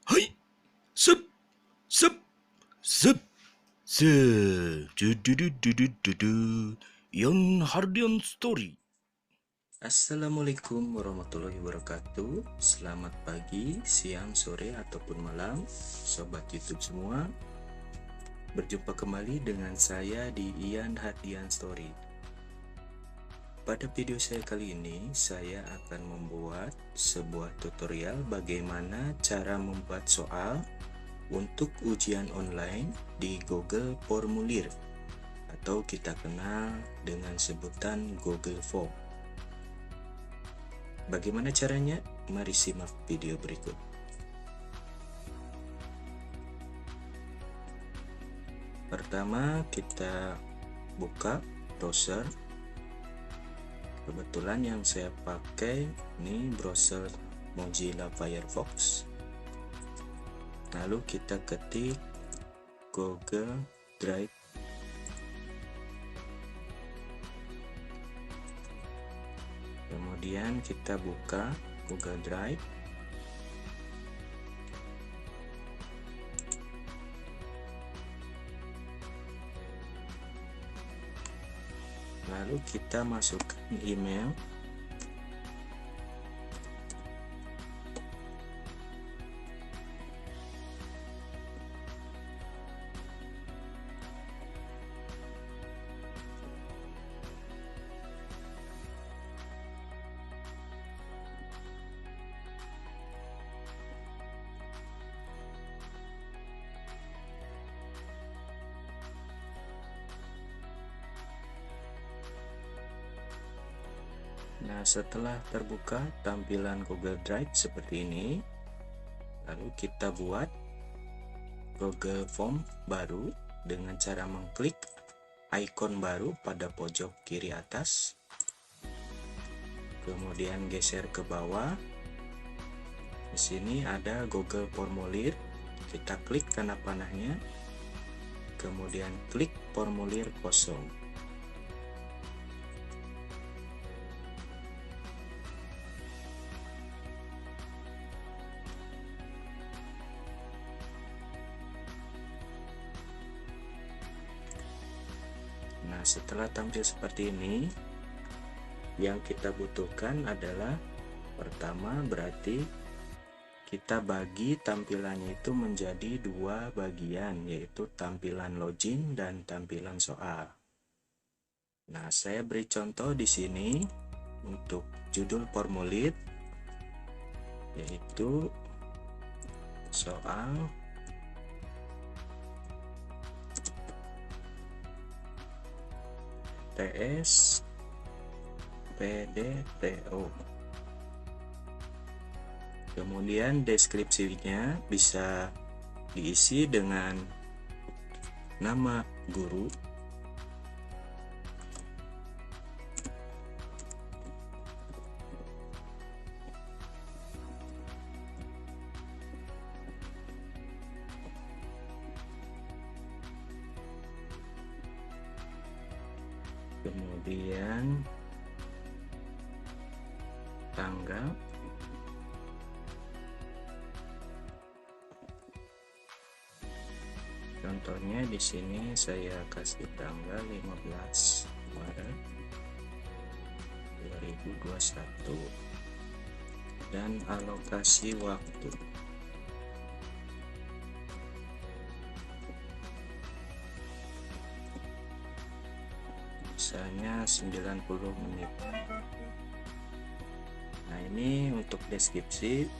Hai, sep, sep, sep, se, du, Yon Hardian Story. Assalamualaikum warahmatullahi wabarakatuh. Selamat pagi, siang, sore, ataupun malam Sobat YouTube semua. Berjumpa kembali dengan saya di Ian Hardian Story. Pada video saya kali ini, saya akan membuat sebuah tutorial bagaimana cara membuat soal untuk ujian online di Google Formulir, atau kita kenal dengan sebutan Google Form. Bagaimana caranya? Mari simak video berikut. Pertama, kita buka browser. Kebetulan yang saya pakai ini browser Mozilla Firefox. Lalu kita ketik Google Drive. Kemudian kita buka Google Drive. Lalu kita masukkan email. Nah, setelah terbuka tampilan Google Drive seperti ini, lalu kita buat Google Form baru dengan cara mengklik icon baru pada pojok kiri atas, kemudian geser ke bawah. Di sini ada Google Formulir, kita klik tanda panahnya, kemudian klik formulir kosong. Nah, setelah tampil seperti ini, yang kita butuhkan adalah pertama berarti kita bagi tampilannya itu menjadi dua bagian, yaitu tampilan login dan tampilan soal. Nah, saya beri contoh di sini untuk judul formulir, yaitu soal TS PDTO. Kemudian deskripsinya bisa diisi dengan nama guru, kemudian tanggal, contohnya di sini saya kasih tanggal 15 Maret 2021 dan alokasi waktu. Misalnya 90 menit. Nah, ini untuk deskripsi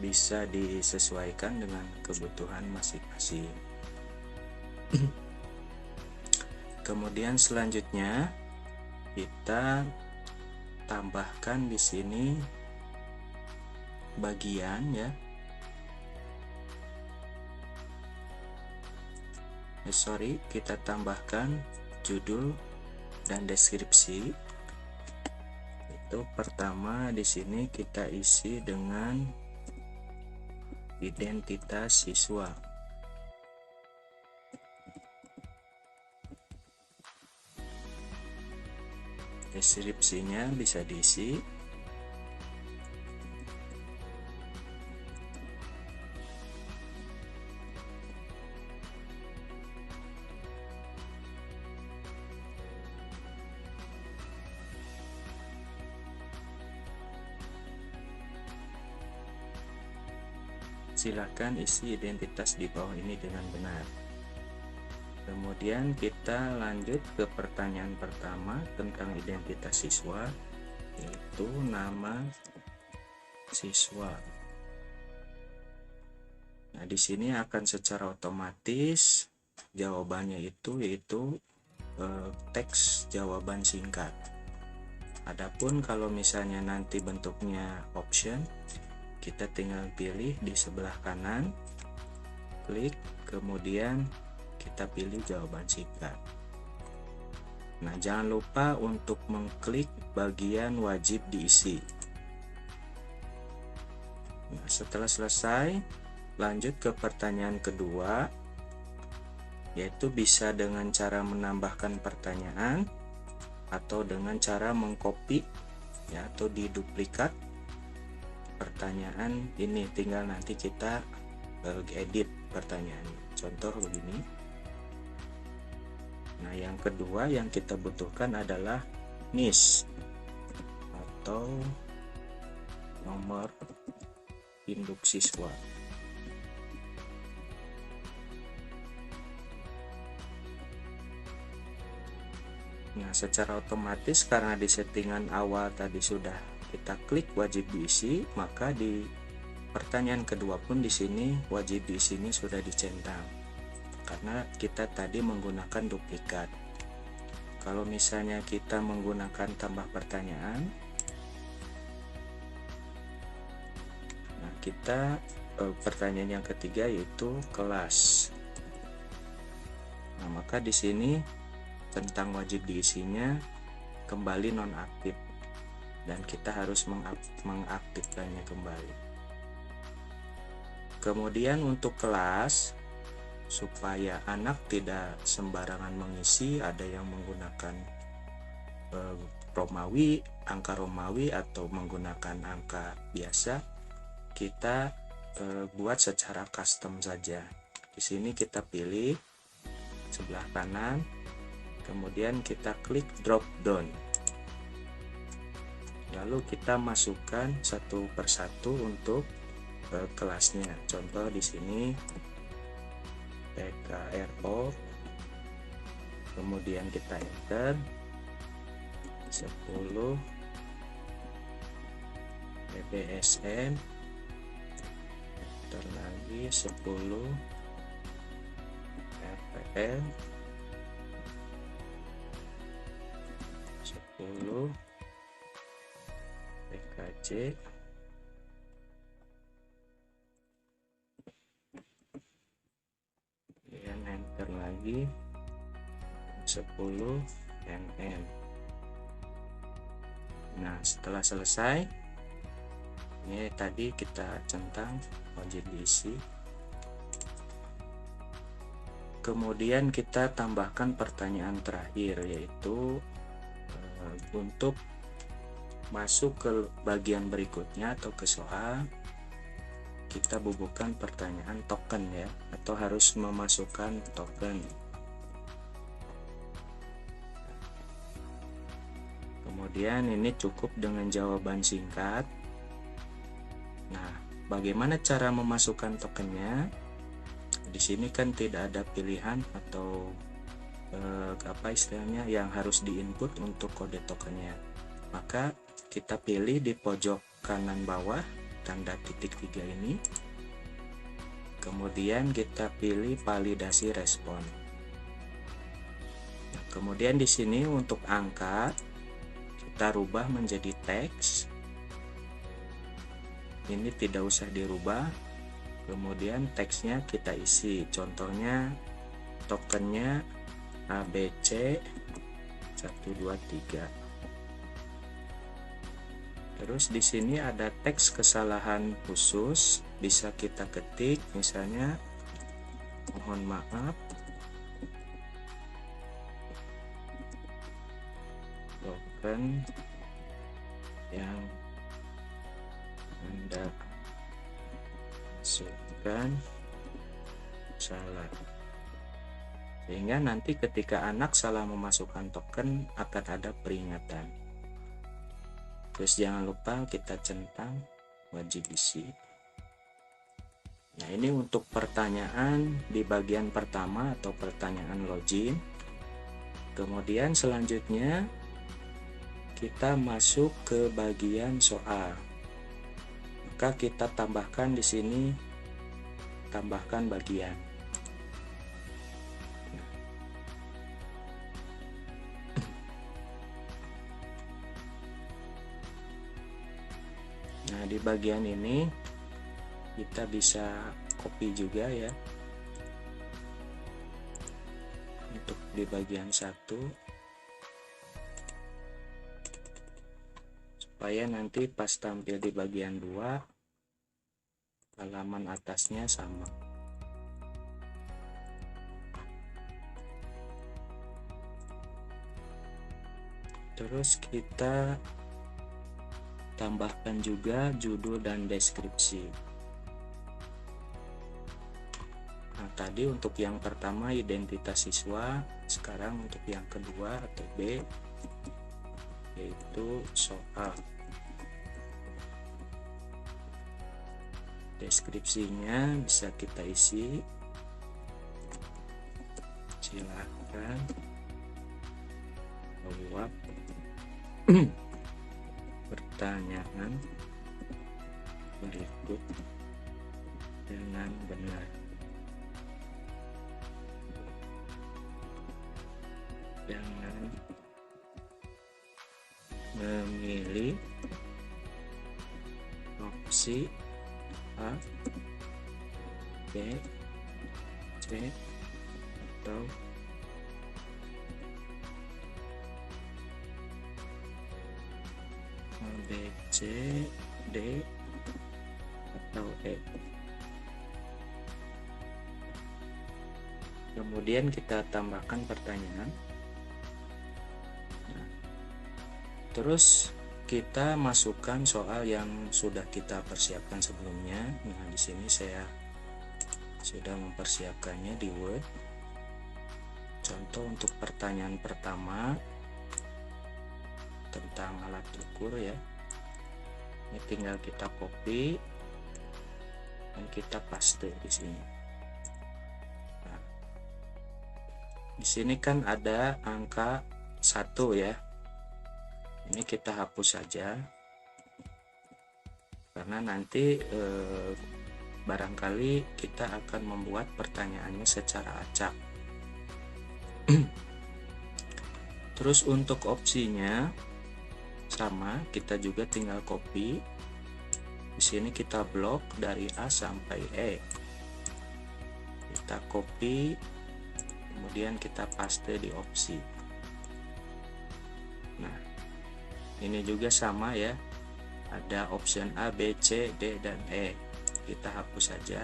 bisa disesuaikan dengan kebutuhan masing-masing. Kemudian selanjutnya kita tambahkan di sini bagian ya. Kita tambahkan judul dan deskripsi. Itu pertama di sini kita isi dengan identitas siswa. Deskripsinya bisa diisi Silakan isi identitas di bawah ini dengan benar. Kemudian kita lanjut ke pertanyaan pertama tentang identitas siswa, yaitu nama siswa. Nah, di sini akan secara otomatis jawabannya yaitu teks jawaban singkat. Adapun kalau misalnya nanti bentuknya option, kita tinggal pilih di sebelah kanan, klik, kemudian kita pilih jawaban singkat. Nah, jangan lupa untuk mengklik bagian wajib diisi. Nah, setelah selesai, lanjut ke pertanyaan kedua, yaitu bisa dengan cara menambahkan pertanyaan atau dengan cara mengcopy ya, atau diduplikat pertanyaan ini. Tinggal nanti kita edit pertanyaannya. Contoh begini. Nah, yang kedua yang kita butuhkan adalah NIS atau nomor induk siswa. Nah, secara otomatis karena di settingan awal tadi sudah kita klik wajib diisi, maka di pertanyaan kedua pun di sini wajib diisi ini sudah dicentang karena kita tadi menggunakan duplikat. Kalau misalnya kita menggunakan tambah pertanyaan, nah kita pertanyaan yang ketiga yaitu kelas. Nah, maka di sini tentang wajib diisinya kembali nonaktif dan kita harus mengaktifkannya kembali. Kemudian untuk kelas, supaya anak tidak sembarangan mengisi, ada yang menggunakan Romawi, angka Romawi atau menggunakan angka biasa, kita buat secara custom saja. Di sini kita pilih sebelah kanan, kemudian kita klik drop down, lalu kita masukkan satu persatu untuk kelasnya. Contoh di sini PKRO, kemudian kita enter 10 PPSN, enter lagi 10 RPL, 10 PKJ, kemudian enter lagi 10 NN. Nah, setelah selesai, ini tadi kita centang wajib diisi. Kemudian kita tambahkan pertanyaan terakhir, yaitu untuk masuk ke bagian berikutnya atau ke soal, kita bubuhkan pertanyaan token ya, atau harus memasukkan token. Kemudian ini cukup dengan jawaban singkat. Nah, bagaimana cara memasukkan tokennya? Di sini kan tidak ada pilihan atau apa istilahnya yang harus diinput untuk kode tokennya. Maka kita pilih di pojok kanan bawah tanda titik 3 ini. Kemudian kita pilih validasi respon. Nah, kemudian di sini untuk angka kita rubah menjadi teks. Ini tidak usah dirubah. Kemudian teksnya kita isi. Contohnya tokennya ABC 123. Terus di sini ada teks kesalahan khusus, bisa kita ketik misalnya mohon maaf token yang Anda masukkan salah, sehingga nanti ketika anak salah memasukkan token akan ada peringatan. Terus jangan lupa kita centang wajib isi. Nah, ini untuk pertanyaan di bagian pertama atau pertanyaan login. Kemudian selanjutnya kita masuk ke bagian soal. Maka kita tambahkan di sini, tambahkan bagian. Nah, di bagian ini kita bisa copy juga ya. Untuk di bagian 1 supaya nanti pas tampil di bagian 2 halaman atasnya sama. Terus kita tambahkan juga judul dan deskripsi. Nah, tadi untuk yang pertama identitas siswa, sekarang untuk yang kedua atau B yaitu soal. Deskripsinya bisa kita isi, silakan jawab pertanyaan berikut dengan benar. Jangan memilih opsi A, B, C, atau B, C, D, atau E. Kemudian kita tambahkan pertanyaan. Nah, terus kita masukkan soal yang sudah kita persiapkan sebelumnya. Nah, di sini saya sudah mempersiapkannya di Word. Contoh untuk pertanyaan pertama tentang alat ukur ya. Ini tinggal kita copy dan kita paste di sini. Nah, di sini kan ada angka 1 ya. Ini kita hapus saja karena nanti barangkali kita akan membuat pertanyaannya secara acak. Terus untuk opsinya sama, kita juga tinggal copy. Di sini kita blok dari A sampai E. Kita copy, kemudian kita paste di opsi. Nah, ini juga sama ya, ada option A, B, C, D, dan E. Kita hapus saja.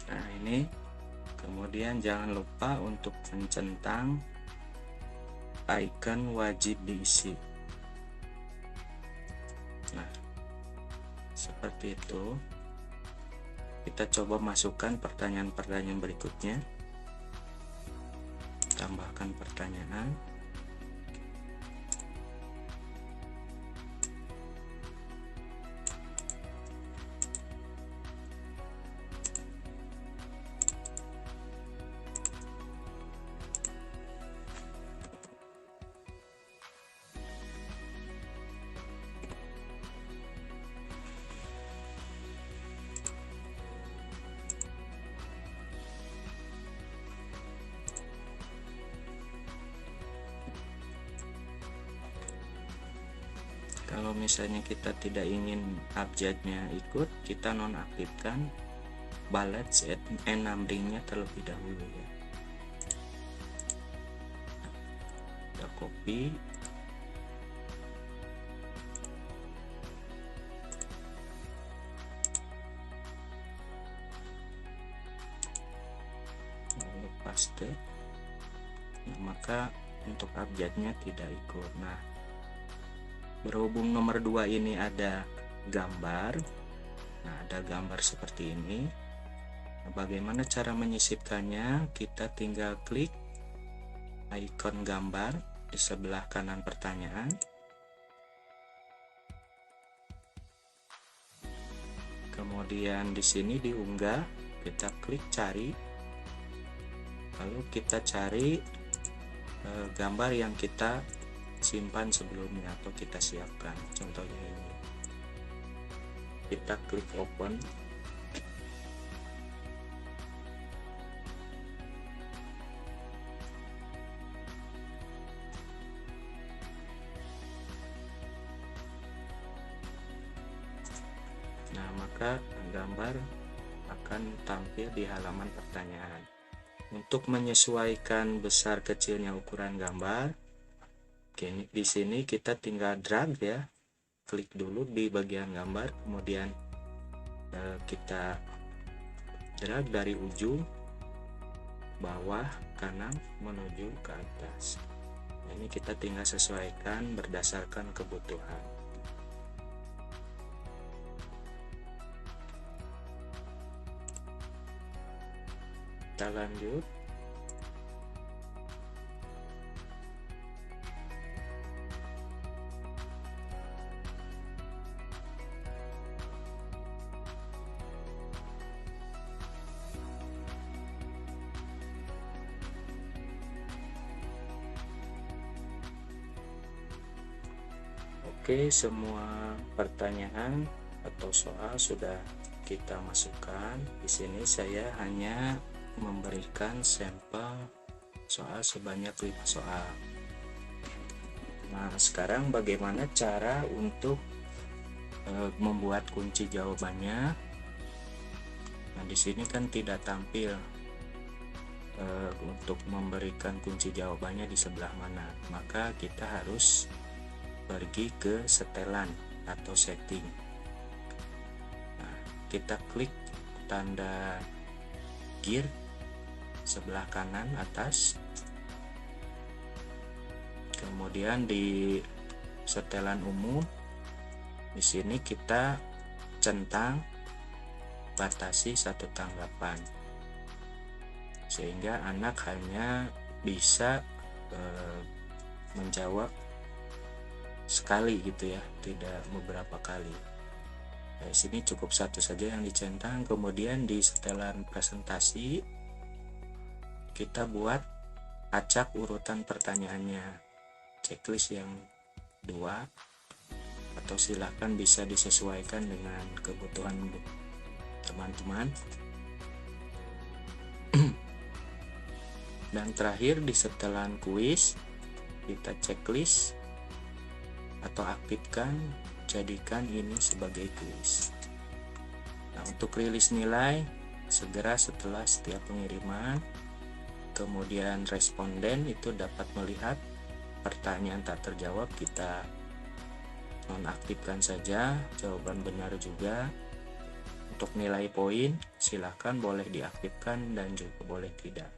Nah, ini kemudian jangan lupa untuk mencentang icon wajib diisi. Nah, seperti itu. Kita coba masukkan pertanyaan-pertanyaan berikutnya. Tambahkan pertanyaan. Kalau misalnya kita tidak ingin abjadnya ikut, kita nonaktifkan bullets and numbering-nya terlebih dahulu ya. Kita copy. paste. Nah, maka untuk abjadnya tidak ikut. Nah, berhubung nomor 2 ini ada gambar, nah ada gambar seperti ini. Nah, bagaimana cara menyisipkannya? Kita tinggal klik ikon gambar di sebelah kanan pertanyaan. Kemudian di sini diunggah, kita klik cari. Lalu kita cari gambar yang kita simpan sebelumnya atau kita siapkan. Contohnya ini. Kita klik open. Nah, maka gambar akan tampil di halaman pertanyaan. Untuk menyesuaikan besar kecilnya ukuran gambar, oke, di sini kita tinggal drag ya, klik dulu di bagian gambar, kemudian kita drag dari ujung bawah kanan menuju ke atas. Nah, ini kita tinggal sesuaikan berdasarkan kebutuhan. Kita lanjut. Oke, semua pertanyaan atau soal sudah kita masukkan. Di sini saya hanya memberikan sampel soal sebanyak 5 soal. Nah, sekarang bagaimana cara untuk membuat kunci jawabannya? Nah, di sini kan tidak tampil untuk memberikan kunci jawabannya di sebelah mana. Maka kita harus pergi ke setelan atau setting. Nah, kita klik tanda gear sebelah kanan atas, kemudian di setelan umum di sini kita centang batasi 1 tanggapan, sehingga anak hanya bisa menjawab sekali gitu ya, tidak beberapa kali. Nah, di sini cukup 1 saja yang dicentang. Kemudian di setelan presentasi kita buat acak urutan pertanyaannya, checklist yang 2, atau silahkan bisa disesuaikan dengan kebutuhan teman-teman. Dan terakhir di setelan kuis kita checklist atau aktifkan, jadikan ini sebagai kuis. Nah, untuk rilis nilai segera setelah setiap pengiriman. Kemudian responden itu dapat melihat pertanyaan tak terjawab, kita nonaktifkan saja, jawaban benar juga. Untuk nilai poin silahkan boleh diaktifkan dan juga boleh tidak.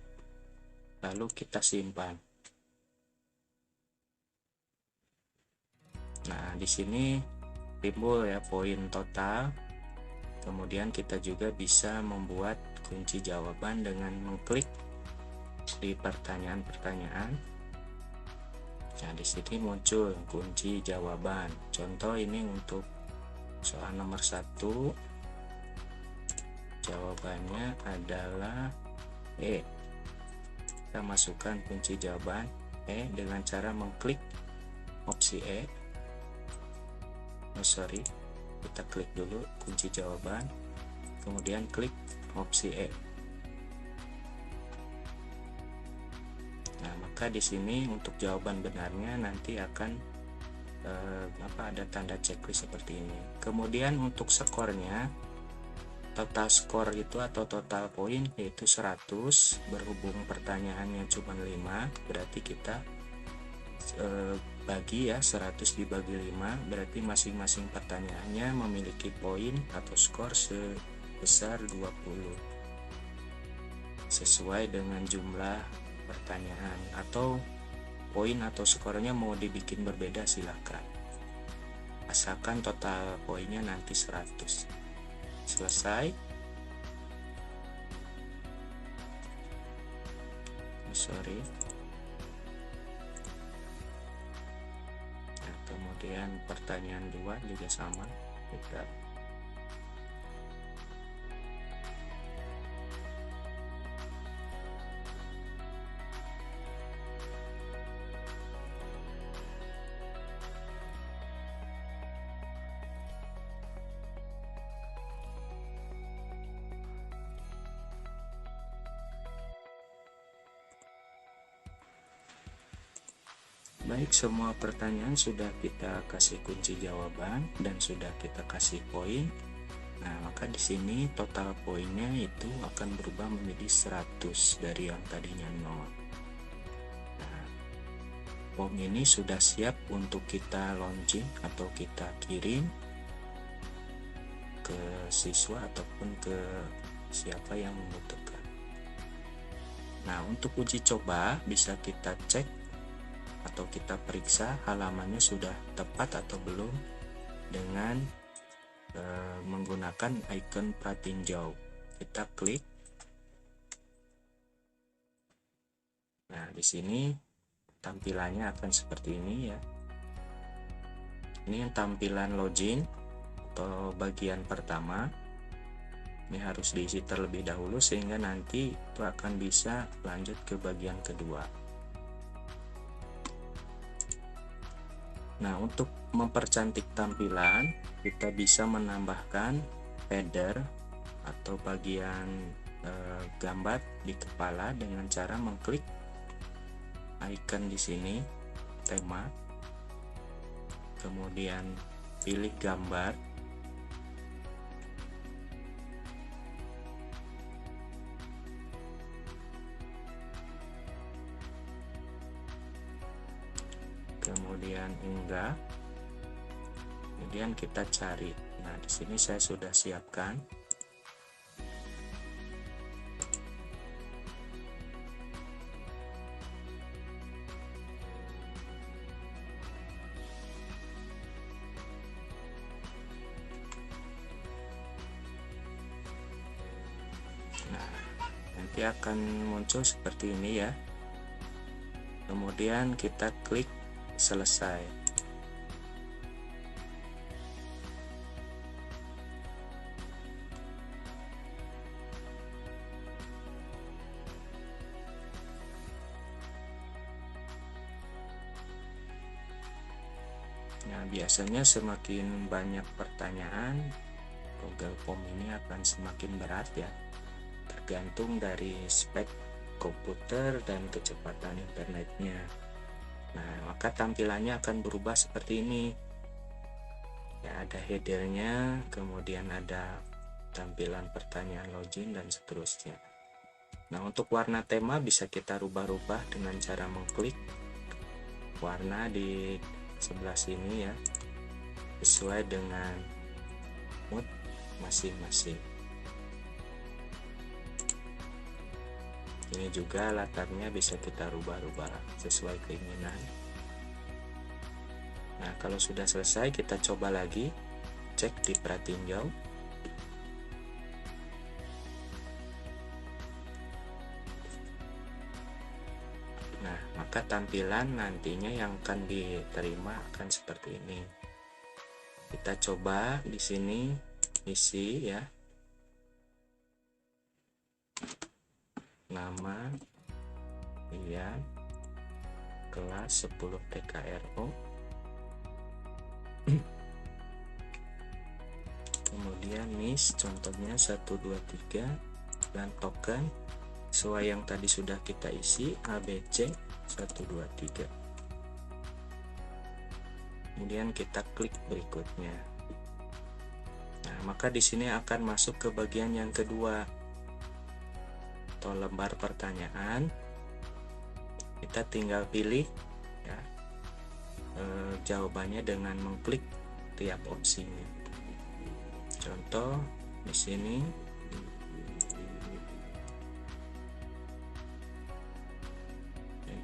Lalu kita simpan. Nah, di sini timbul ya poin total. Kemudian kita juga bisa membuat kunci jawaban dengan mengklik di pertanyaan-pertanyaan. Nah, di sini muncul kunci jawaban. Contoh ini untuk soal nomor 1. Jawabannya adalah E. Kita masukkan kunci jawaban E dengan cara mengklik opsi E. Kita klik dulu kunci jawaban, kemudian klik opsi E. Nah, maka di sini untuk jawaban benarnya nanti akan ada tanda checklist seperti ini. Kemudian untuk skornya, total skor itu atau total poin yaitu 100. Berhubung pertanyaannya cuma 5, berarti kita bagi ya, 100 dibagi 5, berarti masing-masing pertanyaannya memiliki poin atau skor sebesar 20. sesuai dengan jumlah pertanyaan, atau poin atau skornya mau dibikin berbeda silahkan, asalkan total poinnya nanti 100. Selesai. Sorry. Nah, kemudian pertanyaan 2 juga sama kita. Baik, semua pertanyaan sudah kita kasih kunci jawaban dan sudah kita kasih poin. Nah, maka di sini total poinnya itu akan berubah menjadi 100 dari yang tadinya 0. Nah, form ini sudah siap untuk kita launching atau kita kirim ke siswa ataupun ke siapa yang membutuhkan. Nah, untuk uji coba bisa kita cek atau kita periksa halamannya sudah tepat atau belum dengan menggunakan icon pratinjau. Kita klik. Nah, di sini tampilannya akan seperti ini ya. Ini yang tampilan login atau bagian pertama. Ini harus diisi terlebih dahulu sehingga nanti itu akan bisa lanjut ke bagian kedua. Nah, untuk mempercantik tampilan, kita bisa menambahkan header atau bagian gambar di kepala dengan cara mengklik icon di sini, tema, kemudian pilih gambar, kemudian unggah, kemudian kita cari. Nah, di sini saya sudah siapkan. Nah, nanti akan muncul seperti ini ya. Kemudian kita klik selesai. Nah, biasanya semakin banyak pertanyaan, Google Form ini akan semakin berat ya, tergantung dari spek komputer dan kecepatan internetnya. Nah, maka tampilannya akan berubah seperti ini ya, ada headernya, kemudian ada tampilan pertanyaan login dan seterusnya. Nah, untuk warna tema bisa kita rubah-rubah dengan cara mengklik warna di sebelah sini ya, sesuai dengan mood masing-masing. Ini juga latarnya bisa kita rubah-rubah sesuai keinginan. Nah, kalau sudah selesai kita coba lagi, cek di pratinjau. Nah, maka tampilan nantinya yang akan diterima akan seperti ini. Kita coba di sini isi ya, nama, iya, kelas 10 TKRO, kemudian NIS contohnya 123, dan token sesuai yang tadi sudah kita isi, ABC 123. Kemudian kita klik berikutnya. Nah, maka di sini akan masuk ke bagian yang kedua atau lembar pertanyaan. Kita tinggal pilih ya, jawabannya dengan mengklik tiap opsinya. Contoh di sini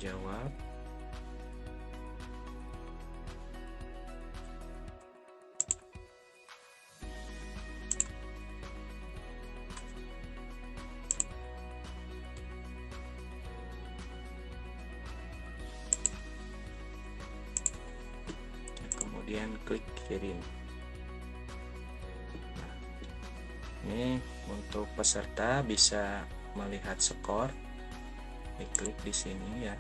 jawab. Kemudian klik kirim. Nah, ini untuk peserta bisa melihat skor, diklik di sini ya.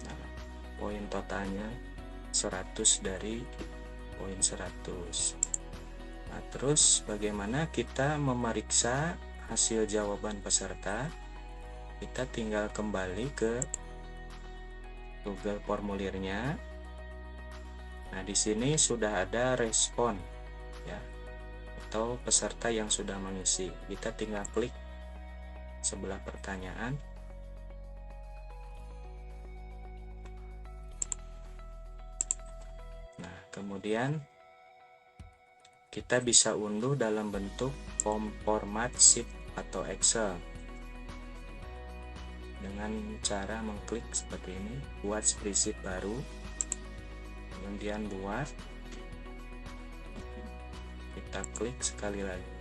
Nah, poin totalnya 100 dari poin 100. Nah, terus bagaimana kita memeriksa hasil jawaban peserta? Kita tinggal kembali ke Google formulirnya. Nah, di sini sudah ada respon ya, atau peserta yang sudah mengisi. Kita tinggal klik sebelah pertanyaan. Nah, kemudian kita bisa unduh dalam bentuk format sheet atau Excel dengan cara mengklik seperti ini, buat spreadsheet baru, kemudian buat, kita klik sekali lagi.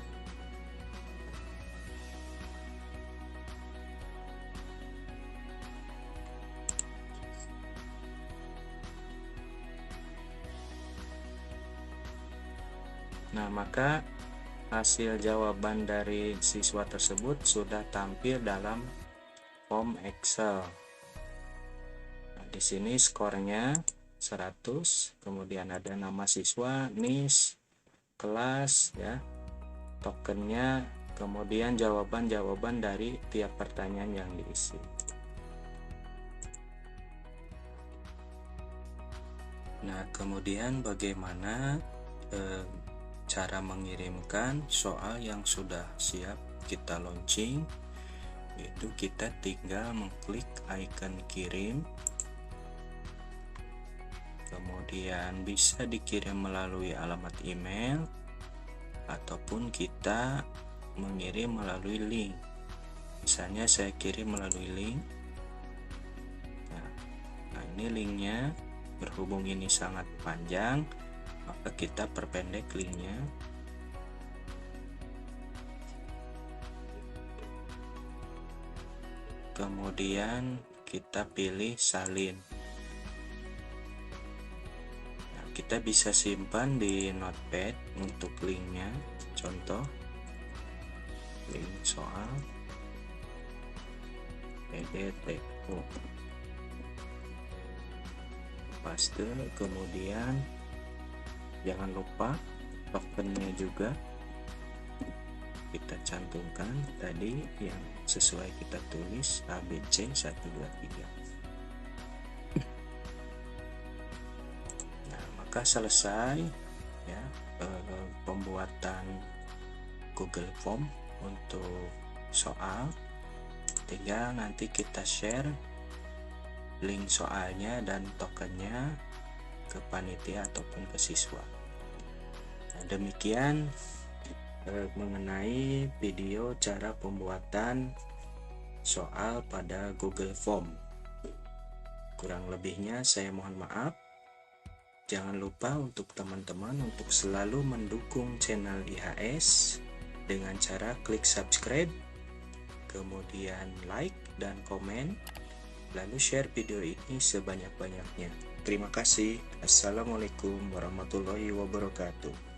Nah, maka hasil jawaban dari siswa tersebut sudah tampil dalam form Excel. Nah, di sini skornya 100, kemudian ada nama siswa, NIS, kelas ya, tokennya, kemudian jawaban-jawaban dari tiap pertanyaan yang diisi. Nah, kemudian bagaimana cara mengirimkan soal yang sudah siap kita launching? Yaitu kita tinggal mengklik icon kirim, kemudian bisa dikirim melalui alamat email ataupun kita mengirim melalui link. Misalnya saya kirim melalui link. Nah, ini linknya, berhubung ini sangat panjang, maka kita perpendek linknya. Kemudian kita pilih salin. Nah, kita bisa simpan di notepad untuk linknya. Contoh link soal PDTO, paste, kemudian jangan lupa tokennya juga kita cantumkan tadi yang sesuai kita tulis ABC 123. Nah, maka selesai ya pembuatan Google Form untuk soal. Tinggal nanti kita share link soalnya dan tokennya ke panitia ataupun ke siswa. Nah, demikian mengenai video cara pembuatan soal pada Google Form. Kurang lebihnya saya mohon maaf. Jangan lupa untuk teman-teman untuk selalu mendukung channel IHS dengan cara klik subscribe, kemudian like dan komen, lalu share video ini sebanyak-banyaknya. Terima kasih. Assalamualaikum warahmatullahi wabarakatuh.